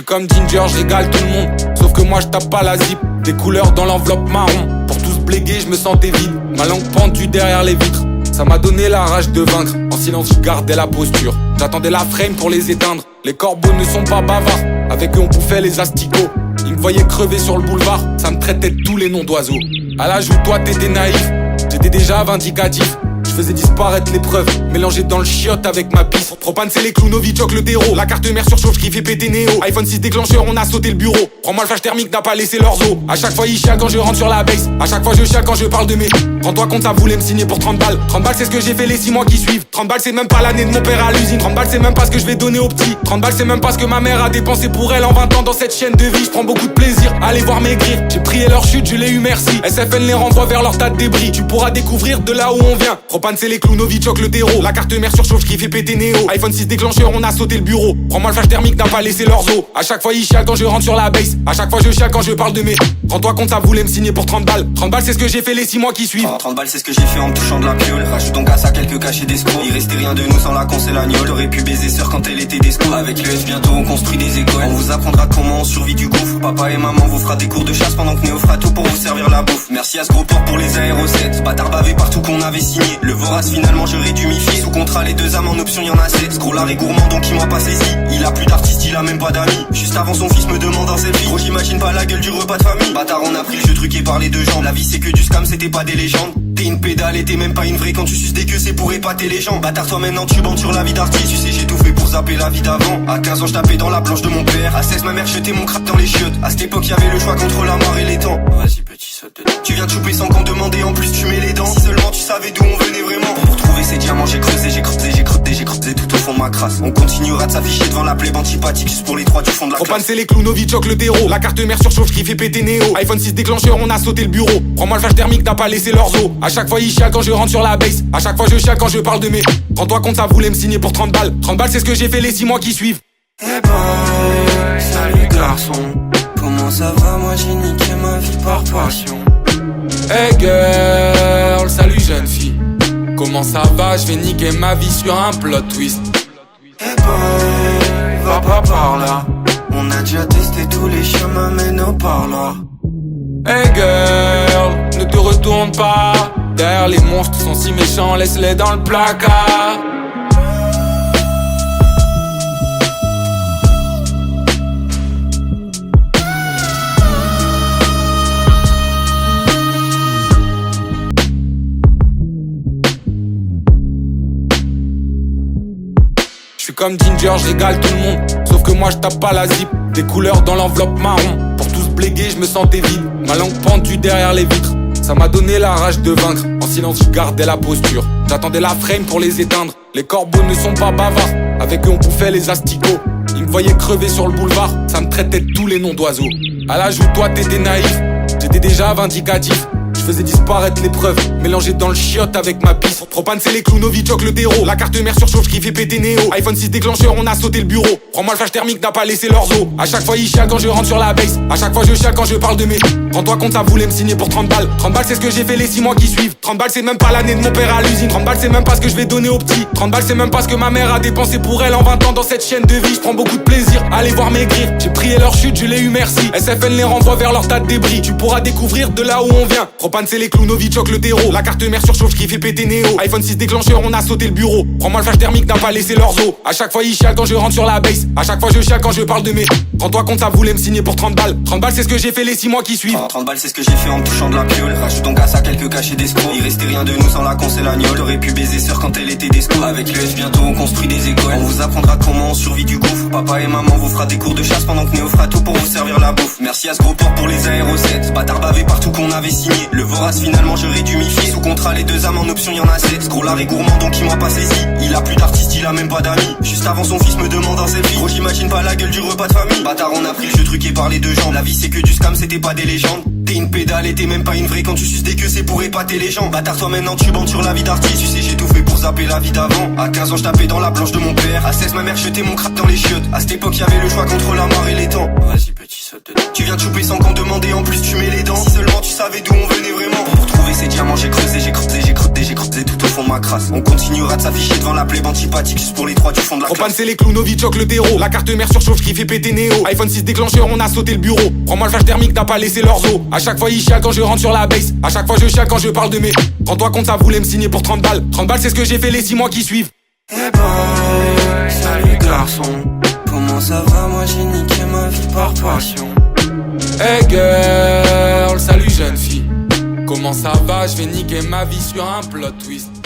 comme Ginger, je régale tout le monde. Sauf que moi je tape pas la zip. Des couleurs dans l'enveloppe marron. Pour tous bléguer, je me sentais vide. Ma langue pendue derrière les vitres. Ça m'a donné la rage de vaincre. En silence, je gardais la posture. J'attendais la frame pour les éteindre. Les corbeaux ne sont pas bavards. Avec eux, on bouffait les asticots. Ils me voyaient crever sur le boulevard. Ça me traitait de tous les noms d'oiseaux. À l'âge où toi t'étais naïf, j'étais déjà vindicatif. Je faisais disparaître les preuves, mélangé dans le chiotte avec ma piste. Propane c'est les clous, Novichok le terreau. La carte mère surchauffe qui fait péter Néo. iPhone 6 déclencheur, on a sauté le bureau. Prends-moi le flash thermique, n'a pas laissé leurs os. À chaque fois il chia quand je rentre sur la base. À chaque fois je chia quand je parle de mes. Rends-toi compte, ça voulait me signer pour 30 balles. 30 balles c'est ce que j'ai fait les 6 mois qui suivent. 30 balles c'est même pas l'année de mon père à l'usine. 30 balles c'est même pas ce que je vais donner aux petits. 30 balles c'est même pas ce que ma mère a dépensé pour elle en 20 ans dans cette chaîne de vie. Je prends beaucoup de plaisir à les voir maigrir. J'ai prié leur chute, je l'ai eu merci. SFN les renvoie vers leur tas de débris. Tu pourras découvrir de là où on vient. Propane c'est les clous, Novichok le terreau. La carte mère surchauffe qui fait péter Néo. iPhone 6 déclencheur, on a sauté le bureau. Prends-moi le flash thermique, n'a pas laissé leurs os. À chaque fois il chia quand je rentre sur la base. À chaque fois je chia quand je parle de mes. Rends-toi compte, ça voulait me signer pour 30 balles. 30 balles c'est ce que j'ai fait les 6 mois qui suivent. 30 balles c'est ce que j'ai fait en me touchant de la piole. Rajoute donc à ça quelques cachets d'escrocs. Il restait rien de nous sans la con, c'est l'agnole. T'aurais pu baiser sœur quand elle était d'esco. Avec le S bientôt on construit des écoles. On vous apprendra comment on survit du gouffre. Papa et maman vous fera des cours de chasse pendant que Néo fera tout pour vous servir la bouffe. Merci à ce gros port pour les aérosets. Bâtard bavé partout qu'on avait signé. Le vorace finalement je réduis mi sous contrat les 2 âmes en option y'en a 7. Scrollard est gourmand donc il m'a pas saisi. Il a plus d'artistes, il a même pas d'amis. Juste avant son fils me demande un selfie. Gros j'imagine pas la gueule du repas de famille. Bâtard on a pris le jeu truqué par les 2 jambes. La vie c'est que du scam, c'était pas des légendes. T'es une pédale et t'es même pas une vraie. Quand tu suces des queues c'est pour épater les gens. Bâtard toi maintenant tu bandes sur la vie d'artiste. Tu sais j'ai tout fait pour zapper la vie d'avant. À 15 ans je tapais dans la planche de mon père. À 16 ma mère jetait mon crap dans les chiottes. À cette époque y'avait le choix contre la mort et les temps. Vas-y petit saute dedans. Tu viens de choper sans qu'on demande et en plus tu mets les dents. Si seulement tu savais d'où on venait vraiment. Pour trouver ces diamants j'ai creusé, j'ai creusé, j'ai creusé, j'ai creusé tout au fond de ma crasse. On continuera de s'afficher devant la plèbe antipathique juste pour les 3 du fond de la Propane classe. c'est les clous, Novichok le terreau. La carte mère surchauffe qui fait péter Néo. iPhone 6 déclencheur, on a sauté le bureau. Prends-moi le flash thermique, n'a pas laissé leurs os. À chaque fois il chia quand je rentre sur la base. À chaque fois je chia quand je parle de mes. Rends-toi compte, ça voulait me signer pour 30 balles. 30 balles c'est ce que j'ai fait les 6 mois qui suivent. Eh boy, salut garçon. Comment ça va, moi j'ai niqué ma vie par passion. Hey girl, salut jeune fille. Comment ça va, je vais niquer ma vie sur un plot twist. Eh boy, va pas par là. On a déjà testé tous les chemins mais nos par là. Hey girl, ne te retourne pas. Derrière les monstres sont si méchants, laisse-les dans le placard. Je suis comme Ginger, je régale tout le monde. Sauf que moi je tape pas la zip. Des couleurs dans l'enveloppe marron. Pour tous bléguer, je me sentais vide. Ma langue pendue derrière les vitres. Ça m'a donné la rage de vaincre. En silence, je gardais la posture. J'attendais la frame pour les éteindre. Les corbeaux ne sont pas bavards. Avec eux, on bouffait les asticots. Ils me voyaient crever sur le boulevard. Ça me traitait de tous les noms d'oiseaux. À l'âge où toi t'étais naïf, j'étais déjà vindicatif. Je faisais disparaître les preuves, mélangé dans le chiotte avec ma piste. Propane c'est les clous, Novichok le terreau. La carte mère surchauffe qui fait péter Néo. iPhone 6 déclencheur, on a sauté le bureau. Prends-moi le flash thermique, n'a pas laissé leurs os. À chaque fois il chia quand je rentre sur la base. À chaque fois je chia quand je parle de mes. Rends-toi compte, ça voulait me signer pour 30 balles. 30 balles c'est ce que j'ai fait les 6 mois qui suivent. 30 balles c'est même pas l'année de mon père à l'usine. 30 balles c'est même pas ce que je vais donner aux petits. 30 balles c'est même pas ce que ma mère a dépensé pour elle en 20 ans dans cette chaîne de vie. Je prends beaucoup de plaisir à les voir maigrir. J'ai prié leur chute, je l'ai eu merci. SFN les renvoie vers leur tas de débris. Tu pourras découvrir de là où on vient. Propane c'est les clous, Novichok le terreau. La carte mère surchauffe qui fait péter Néo. iPhone 6 déclencheur, on a sauté le bureau. Prends-moi le flash thermique, n'a pas laissé leurs os. À chaque fois il chia quand je rentre sur la base. À chaque fois je chia quand je parle de mes. Rends-toi compte, ça voulait me signer pour 30 balles. 30 balles c'est ce que j'ai fait les 6 mois qui suivent. 30 balles c'est ce que j'ai fait en me touchant de la piole. Rajoute donc à ça quelques cachets d'escrocs. Il restait rien de nous sans la con, c'est l'agnole. T'aurais pu baiser sœur quand elle était d'esco. Avec le S bientôt on construit des écoles. On vous apprendra comment on survit du gouffre. Papa et maman vous fera des cours de chasse pendant que Néo fera tout pour vous servir la bouffe. Merci à ce gros port pour les aérosets. Bâtard bavé partout qu'on avait signé. Le vorace finalement je réduis mi sous contrat les 2 âmes en option y'en a 7. Scrollard est gourmand donc il m'a pas saisi. Il a plus d'artistes, il a même pas d'amis. Juste avant son fils me demande un selfie. Gros j'imagine pas la gueule du repas de famille. Bâtard on a pris le jeu truqué par les 2 jambes. La vie c'est que du scam, c'était pas des légendes. T'es une pédale et t'es même pas une vraie. Quand tu suces des queues c'est pour épater les gens. Bâtard toi maintenant tu bandes sur la vie d'artiste. Tu sais j'ai tout fait pour zapper la vie d'avant. À 15 ans je tapais dans la planche de mon père. À 16 ma mère jetait mon crap dans les chiottes. À cette époque y'avait le choix contre la mort et les temps. Vas-y petit saute dedans. Tu viens de choper sans qu'on demande et en plus tu mets les dents. Si seulement tu savais d'où on venait vraiment. Pour trouver ces diamants j'ai creusé, j'ai creusé, j'ai creusé, j'ai creusé tout au fond fond de ma crasse. On continuera de s'afficher devant la plèbe antipathique juste pour les trois du fond de la Propan classe. c'est les clous, Novichok le terreau. La carte mère surchauffe qui fait péter Néo. iPhone 6 déclencheur, on a sauté le bureau. Prends-moi le flash thermique, t'as pas laissé leurs os. À chaque fois ils chialent quand je rentre sur la base. À chaque fois je chiale quand je parle de mes. Rends-toi compte, ça voulait me signer pour 30 balles. 30 balles c'est ce que j'ai fait les 6 mois qui suivent. Eh boy, salut garçon. Comment ça va, moi j'ai niqué ma vie par passion. Hey girl, salut jeune fille. Comment ça va, je vais niquer ma vie sur un plot twist.